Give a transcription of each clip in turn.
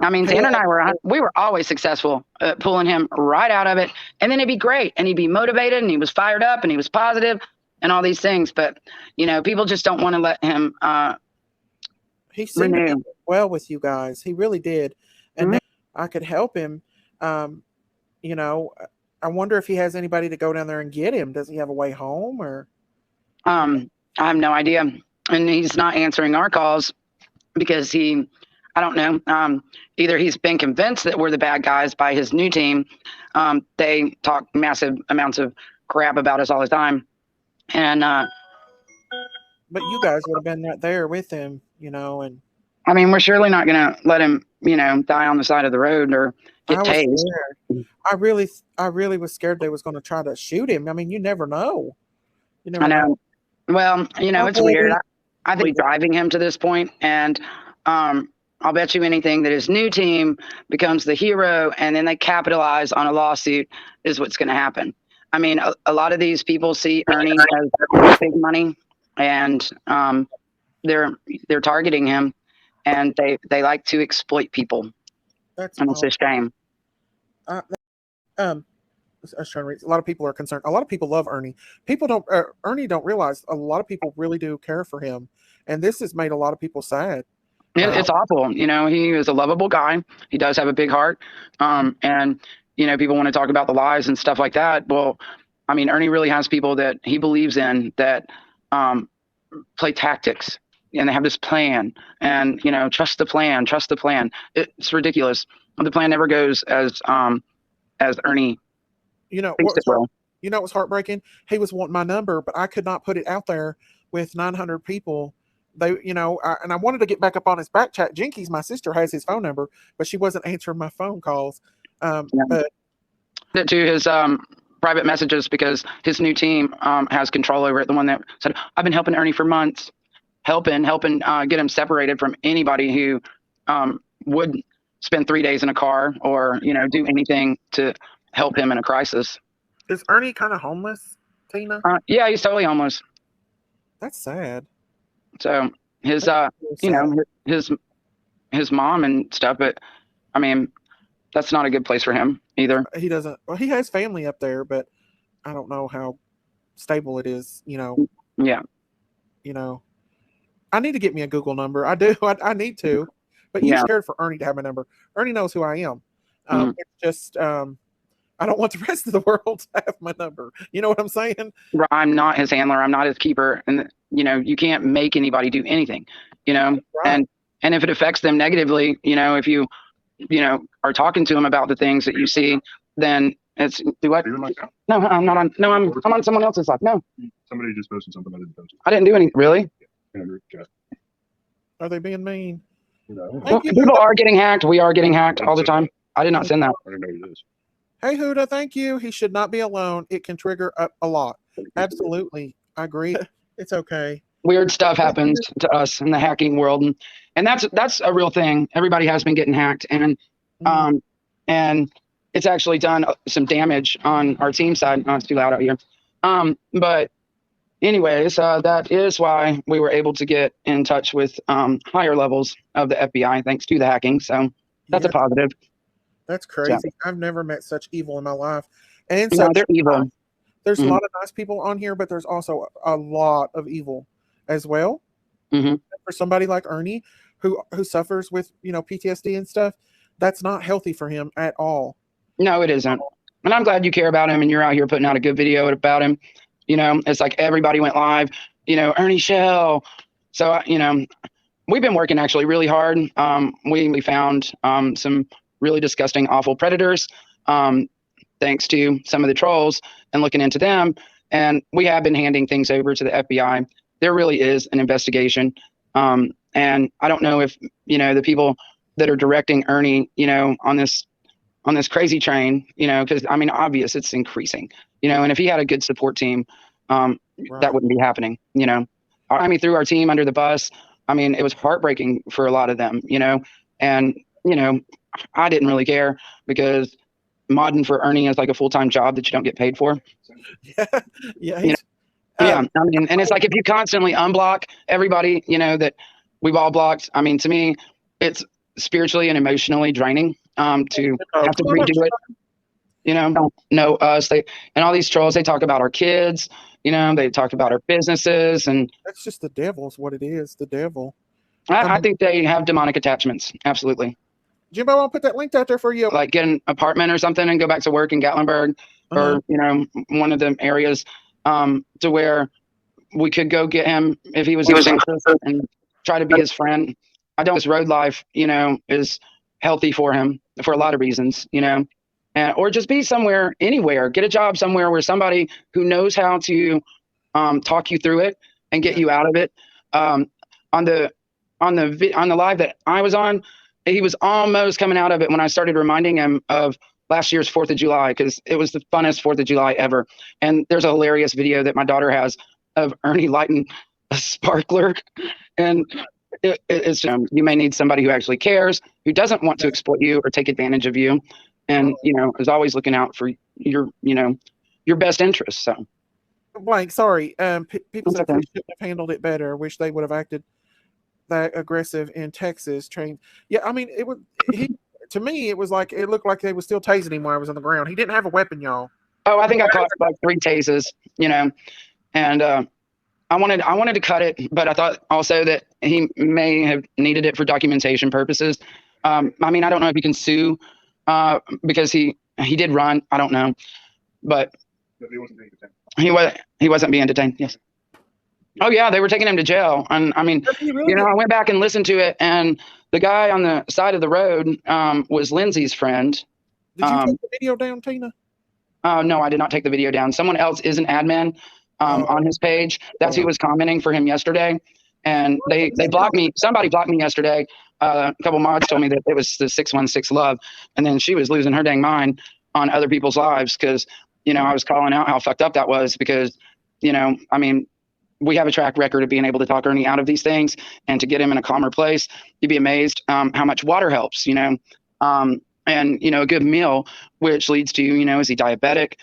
I mean, Tanner and I we were always successful at pulling him right out of it. And then it'd be great. And he'd be motivated and he was fired up and he was positive and all these things. But, people just don't want to let him He seemed to renew. be well with you guys. He really did. And Mhm. now I could help him. Um, you know, I wonder if he has anybody to go down there and get him. Does he have a way home or? I have no idea. And he's not answering our calls because I don't know, either he's been convinced that we're the bad guys by his new team. They talk massive amounts of crap about us all the time. And But you guys would have been right there with him, and I mean, we're surely not going to let him, die on the side of the road or get I was tased. scared. I really was scared they was going to try to shoot him. I mean, you never know. You I never know. know. Well, Hi, it's weird. baby. I think driving him to this point, and I'll bet you anything that his new team becomes the hero, and then they capitalize on a lawsuit is what's going to happen. I mean, a lot of these people see Ernie as big money, and they're they're targeting him, and they like to exploit people, That's and it's all. a shame. Uh, um, I was trying to read. A lot of people are concerned. A lot of people love Ernie. People don't. Ernie don't realize a lot of people really do care for him, and this has made a lot of people sad. Uh, It's awful. He is a lovable guy. He does have a big heart. And, people want to talk about the lies and stuff like that. Well, I mean, Ernie really has people that he believes in that um, play tactics and they have this plan and, trust the plan, trust the plan. It's ridiculous. The plan never goes as Ernie you know thinks what it was heart, will. you know what was heartbreaking? He was wanting my number, but I could not put it out there with 900 people. And I wanted to get back up on his back chat. Jinkies, my sister, has his phone number, but she wasn't answering my phone calls. But It to his private messages because his new team has control over it. The one that said, I've been helping Ernie for months. Helping get him separated from anybody who would spend 3 days in a car or do anything to help him in a crisis. is Ernie kind of homeless, Tina? Yeah, he's totally homeless. That's sad. So his That's so you sad. know his mom and stuff, but I mean that's not a good place for him either. He doesn't. Well, he has family up there, but I don't know how stable it is. Yeah, You know. I need to get me a Google number. I do. I need to. But you yeah. scared for Ernie to have my number. Ernie knows who I am. Mhm. It's just I don't want the rest of the world to have my number. You know what I'm saying? I'm not his handler. I'm not his keeper, and you can't make anybody do anything. Right. And if it affects them negatively, if you are talking to them about the things that you see, then it's do what? No, I'm not on. No, I'm on someone else's life. No, Somebody just posted something I didn't post. I didn't do anything. Really? In a group chat. Are they being mean? No. Thank you, People Huda. are getting hacked. We are getting hacked all the time. I did not send that. I don't know who it is. Hey, Huda, thank you. He should not be alone. It can trigger up a lot. Absolutely. I agree. It's okay. Weird stuff happens to us in the hacking world, and that's a real thing. Everybody has been getting hacked, and Mm. and it's actually done some damage on our team side. Oh, it's too loud out here. But anyways, that is why we were able to get in touch with higher levels of the FBI thanks to the hacking. So that's a Yeah, positive. that's So, crazy. I've never met such evil in my life. And such they're evil. there's a Hmm. lot of nice people on here, but there's also a lot of evil as well. Hmm. For somebody like Ernie, who suffers with PTSD and stuff, that's not healthy for him at all. No, it isn't. And I'm glad you care about him and you're out here putting out a good video about him. It's like everybody went live, Ernie Shell. So, we've been working actually really hard. We found some really disgusting, awful predators, thanks to some of the trolls and looking into them. And we have been handing things over to the FBI. There really is an investigation. And I don't know if, the people that are directing Ernie, on this crazy train, because I mean, obvious it's increasing, and if he had a good support team, that Right. wouldn't be happening. I mean, threw our team under the bus. I mean, it was heartbreaking for a lot of them, and, I didn't really care because modding for Ernie is like a full-time job that you don't get paid for. Yeah. Yeah. You know, He's yeah. um, I mean, and it's like if you constantly unblock everybody, that we've all blocked, I mean, to me, it's spiritually and emotionally draining to have to redo it. You know us. And all these trolls, they talk about our kids. You know, they talk about our businesses, and That's just the devil's what it is. The devil. I think they have demonic attachments. Absolutely. Jimbo, I'll put that link out there for you. Like get an apartment or something and go back to work in Gatlinburg or one of the areas to where we could go get him if he was in crisis and try to be his friend. I don't. His road life, is healthy for him for a lot of reasons, or just be somewhere, anywhere, get a job somewhere where somebody who knows how to talk you through it and get you out of it. On the live that I was on, he was almost coming out of it when I started reminding him of last year's 4th of July, because it was the funnest 4th of July ever. And there's a hilarious video that my daughter has of Ernie lighting a sparkler. And it's you may need somebody who actually cares, who doesn't want to exploit you or take advantage of you, and is always looking out for your best interests. So blank, sorry. People said okay. we should have handled it better. Wish they would have acted that aggressive in Texas. Yeah, I mean, to me, it was like, it looked like they were still tasing him while I was on the ground. He didn't have a weapon, y'all. Oh, I think I caught like 3 tases, and I wanted to cut it, but I thought also that he may have needed it for documentation purposes. I mean, I don't know if you can sue because he did run. I don't know, but he wasn't being detained. Yes. Oh yeah, they were taking him to jail, and I mean, I went back and listened to it, and the guy on the side of the road was Lindsay's friend. Did you take the video down, Tina? No, I did not take the video down. Someone else is an admin on his page. That's who was commenting for him yesterday, and they blocked me. Somebody blocked me yesterday. A couple mods told me that it was the 616 Love, and then she was losing her dang mind on other people's lives because I was calling out how fucked up that was because I mean, we have a track record of being able to talk Ernie out of these things and to get him in a calmer place. You'd be amazed how much water helps, and a good meal, which leads to, is he diabetic?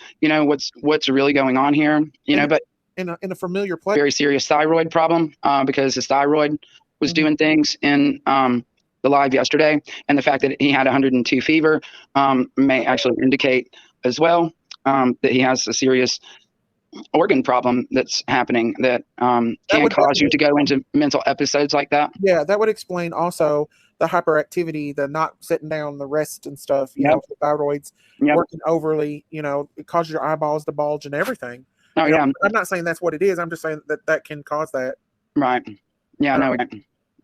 What's really going on here? But in a familiar place, very serious thyroid problem because his thyroid was doing things in the live yesterday, and the fact that he had 102 fever may actually indicate as well that he has a serious organ problem that's happening that can cause you to go into mental episodes like that. Yeah, that would explain also the hyperactivity, the not sitting down, the rest and stuff, the thyroids working overly, it causes your eyeballs to bulge and everything. Oh, yeah. I'm not saying that's what it is. I'm just saying that can cause that. Right. Yeah, no.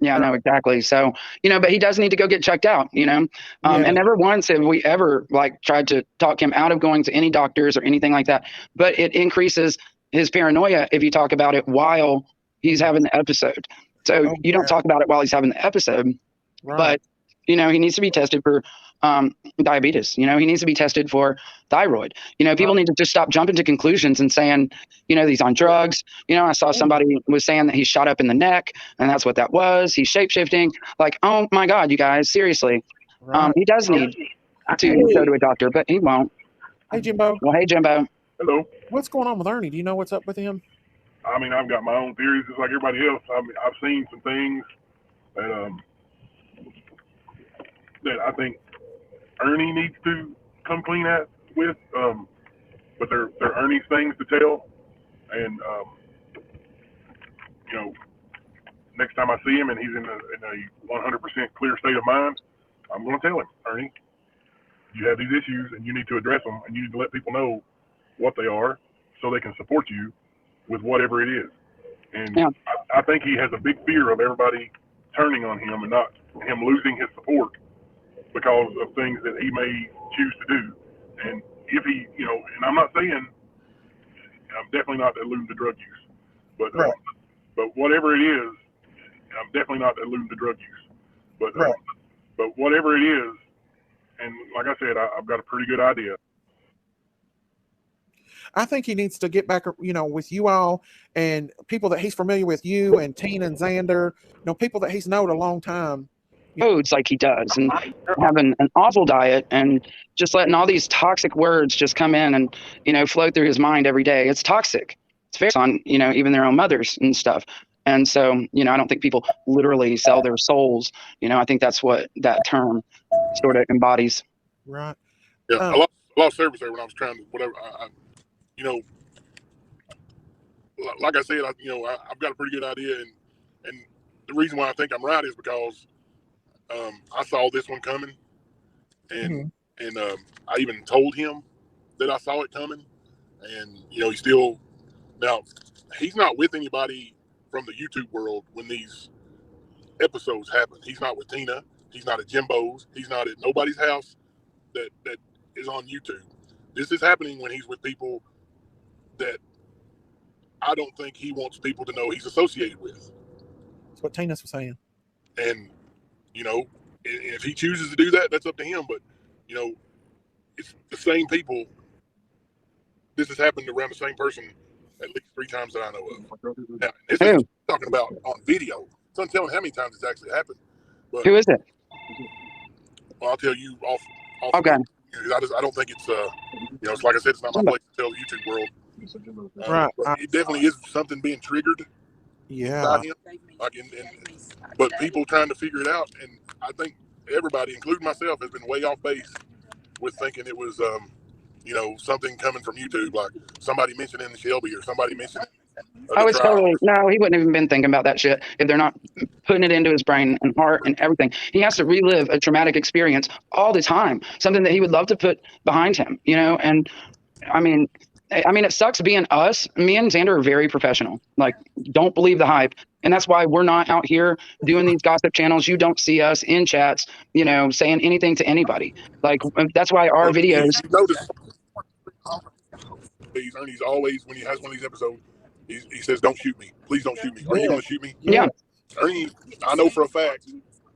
Yeah, no, exactly. So, but he does need to go get checked out, and never once have we ever tried to talk him out of going to any doctors or anything like that. But it increases his paranoia if you talk about it while he's having the episode. So you don't talk about it while he's having the episode, but he needs to be tested for diabetes. He needs to be tested for thyroid. People need to just stop jumping to conclusions and saying, he's on drugs. I saw somebody was saying that he's shot up in the neck and that's what that was. He's shape-shifting. Like, oh my God, you guys, seriously. He does need to go to a doctor, but he won't. Hey, Jimbo. Well, hey, Jimbo. Hello. What's going on with Ernie? Do you know what's up with him? I mean, I've got my own theories just like everybody else. I've seen some things that I think Ernie needs to come clean with, but they're Ernie's things to tell. And next time I see him and he's in a 100% clear state of mind, I'm going to tell him, Ernie, you have these issues and you need to address them, and you need to let people know what they are so they can support you with whatever it is. And I think he has a big fear of everybody turning on him and not him losing his support because of things that he may choose to do. And if he, and I'm not saying, I'm definitely not alluding to drug use, but whatever it is, I'm definitely not alluding to drug use, but whatever it is, and like I said, I've got a pretty good idea. I think he needs to get back, with you all and people that he's familiar with, you and Tina and Xander, people that he's known a long time. Foods like he does, and having an awful diet and just letting all these toxic words just come in and flow through his mind every day. It's toxic. It's fair on even their own mothers and stuff. And so, you know, I don't think people literally sell their souls. You know, I think that's what that term sort of embodies. Right. Yeah, a lot of service there when I was trying to whatever. You know, like I said, I've got a pretty good idea, and the reason why I think I'm right is because I saw this one coming, and I even told him that I saw it coming, and you know, he's not with anybody from the YouTube world when these episodes happen. He's not with Tina. He's not at Jimbo's. He's not at nobody's house that is on YouTube. This is happening when he's with people that I don't think he wants people to know he's associated with. That's what Tina was saying. And, you know, if he chooses to do that, that's up to him. But, you know, it's the same people. This has happened around the same person at least 3 times that I know of. Now, this is talking about on video. It's untelling how many times it's actually happened. But, who is it? Well, I'll tell you off. Okay. I don't think it's you know, it's like I said, it's not my place to tell the YouTube world. Right. But it definitely is something being triggered. Yeah. By him. Like but people trying to figure it out, and I think everybody, including myself, has been way off base with thinking it was you know, something coming from YouTube, like somebody mentioning Shelby or somebody mentioning. Oh, it's totally no. He wouldn't have even been thinking about that shit if they're not putting it into his brain and heart and everything. He has to relive a traumatic experience all the time, something that he would love to put behind him, you know. And I mean, it sucks being us. Me and Xander are very professional. Like, don't believe the hype, and that's why we're not out here doing these gossip channels. You don't see us in chats, you know, saying anything to anybody. Like, that's why our videos. You notice Ernie's always, when he has one of these episodes, he says, "Don't shoot me, please don't shoot me. Are you going to shoot me?" Yeah. Ernie, I know for a fact,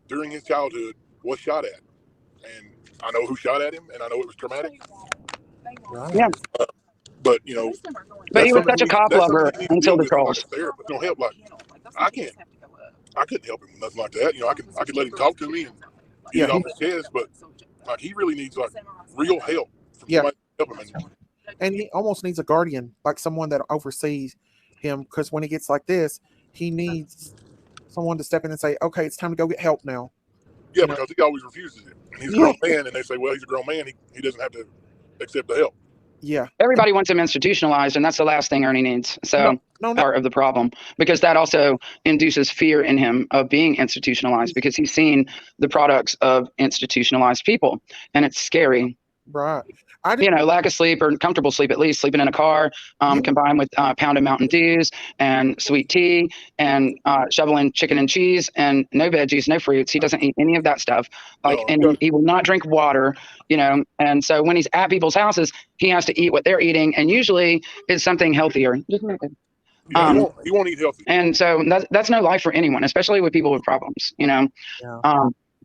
during his childhood, was shot at, and I know who shot at him, and I know it was traumatic. Yeah. But you know, but he was such a cop lover until the trolls. Therapist, no help. Like I couldn't help him with nothing like that. You know, I could let him talk to me and get it off his chest, but like he really needs like real help from somebody to help him. And he almost needs a guardian, like someone that oversees him, because when he gets like this, he needs someone to step in and say, "Okay, it's time to go get help now." Yeah, because he always refuses it. And he's a grown man, and they say, "Well, he's a grown man. He doesn't have to accept the help." Yeah. Everybody wants him institutionalized, and that's the last thing Ernie needs. So part of the problem, because that also induces fear in him of being institutionalized, because he's seen the products of institutionalized people, and it's scary. Right. You know, lack of sleep or comfortable sleep, at least sleeping in a car, combined with pounded Mountain Dews and sweet tea and shoveling chicken and cheese and no veggies, no fruits. He doesn't eat any of that stuff. Like, and he will not drink water, you know. And so when he's at people's houses, he has to eat what they're eating, and usually it's something healthier. He won't eat healthy. And so that's no life for anyone, especially with people with problems, you know.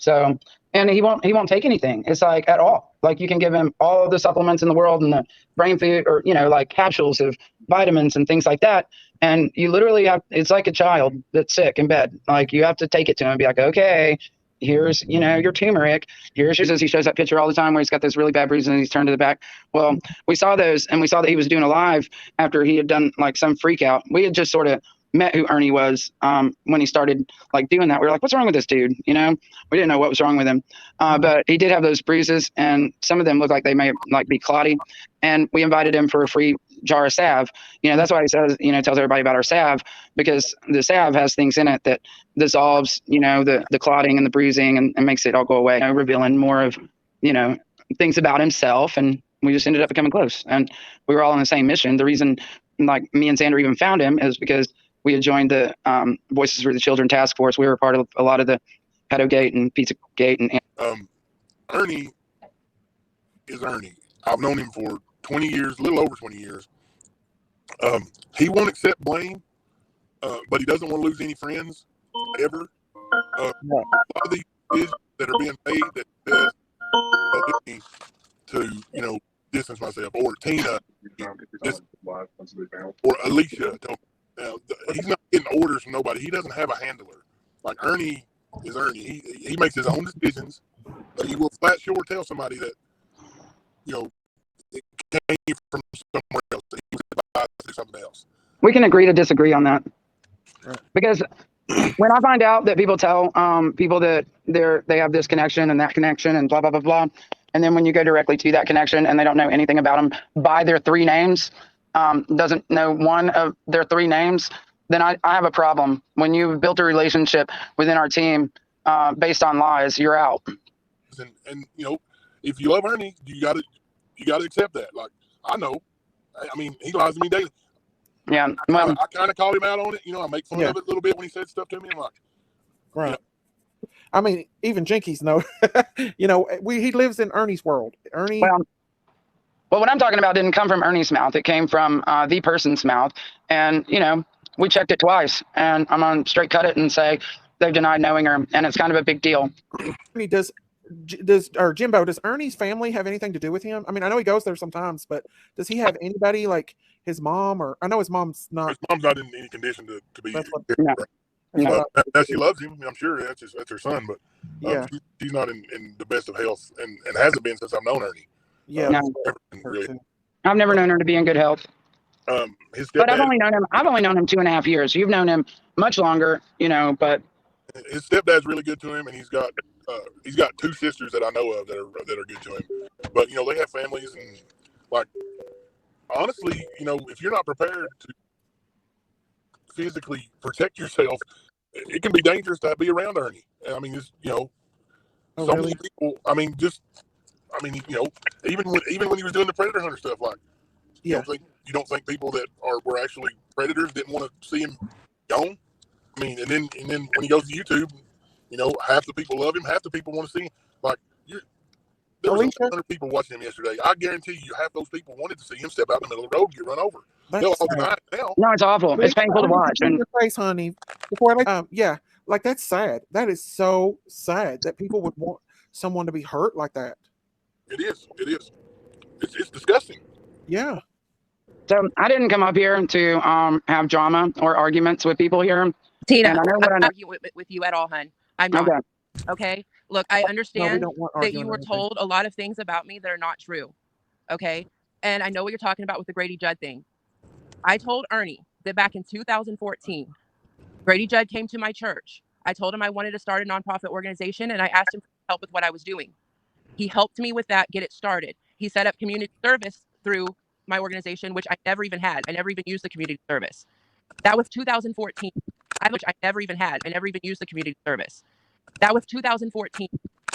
So, and he won't take anything. It's like at all. Like, you can give him all the supplements in the world and the brain food, or, you know, like capsules of vitamins and things like that. And you literally it's like a child that's sick in bed. Like, you have to take it to him and be like, okay, here's, you know, your turmeric. He shows that picture all the time where he's got this really bad bruise and he's turned to the back. Well, we saw those, and we saw that he was doing a live after he had done like some freak out. We had just sort of met who Ernie was when he started like doing that. We were like, what's wrong with this dude? You know, we didn't know what was wrong with him. But he did have those bruises, and some of them look like they may like be clotty. And we invited him for a free jar of salve. You know, that's why he says, you know, tells everybody about our salve, because the salve has things in it that dissolves, you know, the clotting and the bruising, and makes it all go away, you know, revealing more of, you know, things about himself. And we just ended up becoming close, and we were all on the same mission. The reason like me and Xander even found him is because we had joined the Voices for the Children task force. We were part of a lot of the Pedogate and Pizzagate. And Ernie is Ernie. I've known him for 20 years, a little over 20 years. He won't accept blame, but he doesn't want to lose any friends ever. A lot of these decisions that are being made that says me to, you know, distance myself, or Tina, or Alicia. He's not getting orders from nobody. He doesn't have a handler. Like, Ernie is Ernie. He makes his own decisions, but he will flat sure tell somebody that, you know, it came from somewhere else. He was advised to do something else. We can agree to disagree on that. Because when I find out that people tell people that they have this connection and that connection and blah blah blah blah, and then when you go directly to that connection and they don't know anything about them by their three names, doesn't know one of their three names, then I have a problem. When you've built a relationship within our team based on lies, you're out. And you know, if you love Ernie, you gotta accept that. Like, I know, I mean, he lies to me daily. Yeah, well, I kind of call him out on it. You know, I make fun of it a little bit when he said stuff to me. I'm like, right. You know, I mean, even Jinkies know. You know, he lives in Ernie's world. Ernie. Well, what I'm talking about didn't come from Ernie's mouth. It came from the person's mouth. And, you know, we checked it twice. And I'm on straight cut it and say they've denied knowing her. And it's kind of a big deal. Jimbo, does Ernie's family have anything to do with him? I mean, I know he goes there sometimes, but does he have anybody like his mom? Or I know his mom's not. His mom's not in any condition to be. No. That she loves him. I'm sure that's her son, but yeah, she's not in the best of health, and hasn't been since I've known Ernie. Yeah, really. I've never known her to be in good health. His stepdad, but I've only known him 2.5 years. You've known him much longer, you know. But his stepdad's really good to him, and he's got two sisters that I know of that are good to him. But you know, they have families, and like, honestly, you know, if you're not prepared to physically protect yourself, it can be dangerous to be around Ernie. I mean, it's, you know, many people. I mean, you know, even when he was doing the predator hunter stuff, like, you don't think people that were actually predators didn't want to see him gone? I mean, and then when he goes to YouTube, you know, half the people love him, half the people want to see him. Like, there was 100 people watching him yesterday. I guarantee you, half those people wanted to see him step out in the middle of the road and get run over. They'll all deny it now. No, it's awful. It's painful to watch. And your face, honey. Before yeah, like, that's sad. That is so sad that people would want someone to be hurt like that. It is. It's disgusting. Yeah. So I didn't come up here to have drama or arguments with people here. Tina, I'm not arguing with you at all, hun. I'm not. Okay. Look, I understand that you were told a lot of things about me that are not true. Okay. And I know what you're talking about with the Grady Judd thing. I told Ernie that back in 2014, Grady Judd came to my church. I told him I wanted to start a nonprofit organization, and I asked him for help with what I was doing. He helped me with that, get it started. He set up community service through my organization, which I never even had. I never even used the community service. That was 2014. Which I never even had. I never even used the community service. That was 2014.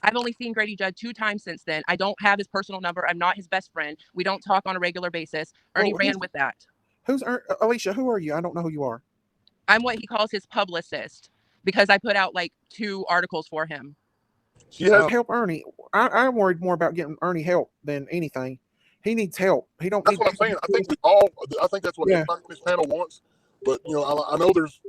I've only seen Grady Judd 2 times since then. I don't have his personal number. I'm not his best friend. We don't talk on a regular basis. Ernie ran with that. Who's Alicia? Who are you? I don't know who you are. I'm what he calls his publicist, because I put out like 2 articles for him. Yeah, help Ernie. I'm worried more about getting Ernie help than anything. He needs help. He don't. That's what I'm saying. I think that's what everybody on this panel wants. But you know, I know there's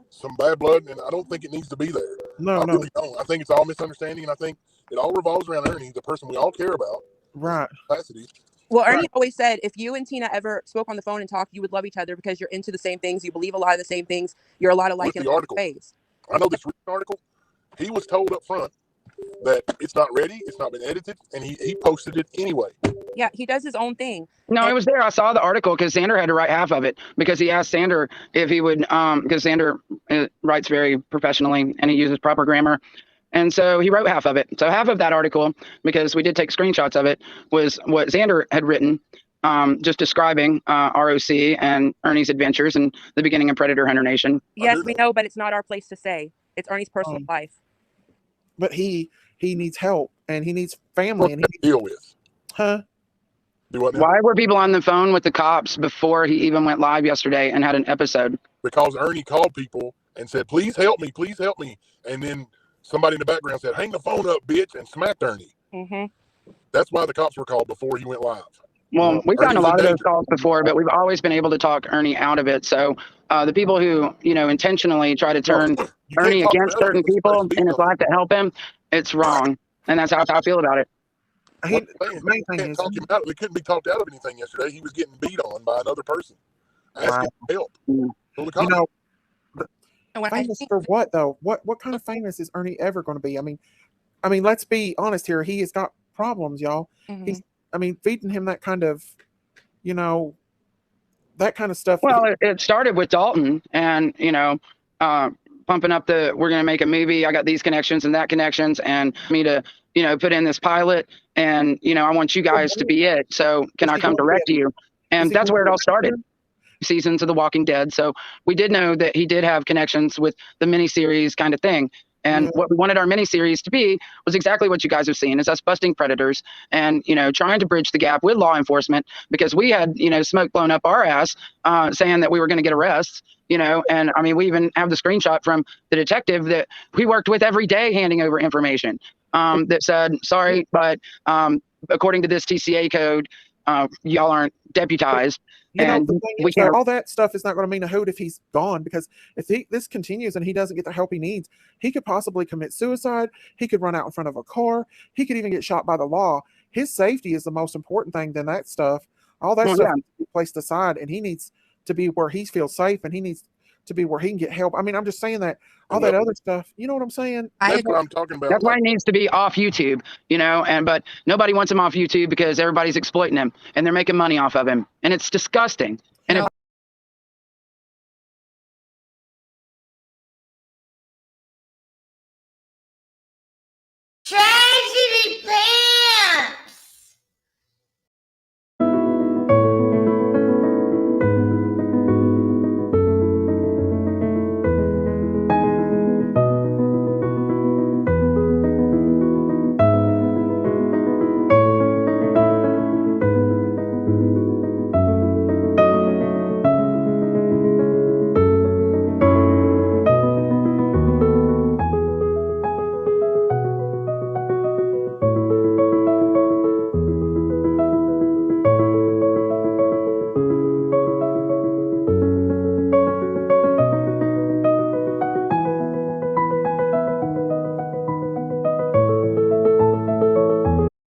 some bad blood, and I don't think it needs to be there. No. Really don't. I think it's all misunderstanding, and I think it all revolves around Ernie, the person we all care about. Right. Capacity. Well, Ernie always said, if you and Tina ever spoke on the phone and talked, you would love each other because you're into the same things. You believe a lot of the same things. You're a lot alike in ways. I know this article. He was told up front that it's not ready, it's not been edited, and he posted it anyway. Yeah, he does his own thing. No, it was there. I saw the article because Xander had to write half of it, because he asked Xander if he would, because Xander writes very professionally and he uses proper grammar. And so he wrote half of it. So half of that article, because we did take screenshots of it, was what Xander had written, just describing ROC and Ernie's adventures and the beginning of Predator Hunter Nation. Yes, we know, but it's not our place to say. It's Ernie's personal life. But he needs help, and he needs family, and he needs deal with. Huh? Why were people on the phone with the cops before he even went live yesterday and had an episode? Because Ernie called people and said, please help me, and then somebody in the background said, hang the phone up, bitch, and smacked Ernie. Mm-hmm. That's why the cops were called before he went live. Well, we've gotten a lot of those calls before, but we've always been able to talk Ernie out of it. So the people who, you know, intentionally try to turn Ernie against certain people in his life to help him, it's wrong. And that's how I feel about it. They couldn't be talked out of anything yesterday. He was getting beat on by another person asking for help. You know, famous for what though? What kind of famous is Ernie ever going to be? I mean, let's be honest here. He has got problems, y'all. Mm-hmm. Feeding him that kind of, you know, that kind of stuff. Well, it started with Dalton, and you know, pumping up we're going to make a movie. I got these connections and that connections, and me to, put in this pilot, and, I want you guys to be it. So can I come direct you? And that's where it all started. Seasons of The Walking Dead. So we did know that he did have connections with the miniseries kind of thing. And what we wanted our miniseries to be was exactly what you guys have seen, is us busting predators and, trying to bridge the gap with law enforcement, because we had, smoke blown up our ass, saying that we were going to get arrests, and I mean, we even have the screenshot from the detective that we worked with every day handing over information, that said, sorry, but according to this TCA code, y'all aren't deputized. And the thing is, all that stuff is not going to mean a hoot if he's gone, because if this continues and he doesn't get the help he needs, he could possibly commit suicide. He could run out in front of a car. He could even get shot by the law. His safety is the most important thing than that stuff. All that stuff needs to be placed aside, and he needs to be where he feels safe, and he needs to be where he can get help. I mean, I'm just saying that all that other stuff, you know what I'm saying? That's what I'm talking about. That's why he needs to be off YouTube, but nobody wants him off YouTube because everybody's exploiting him and they're making money off of him. And it's disgusting. And Try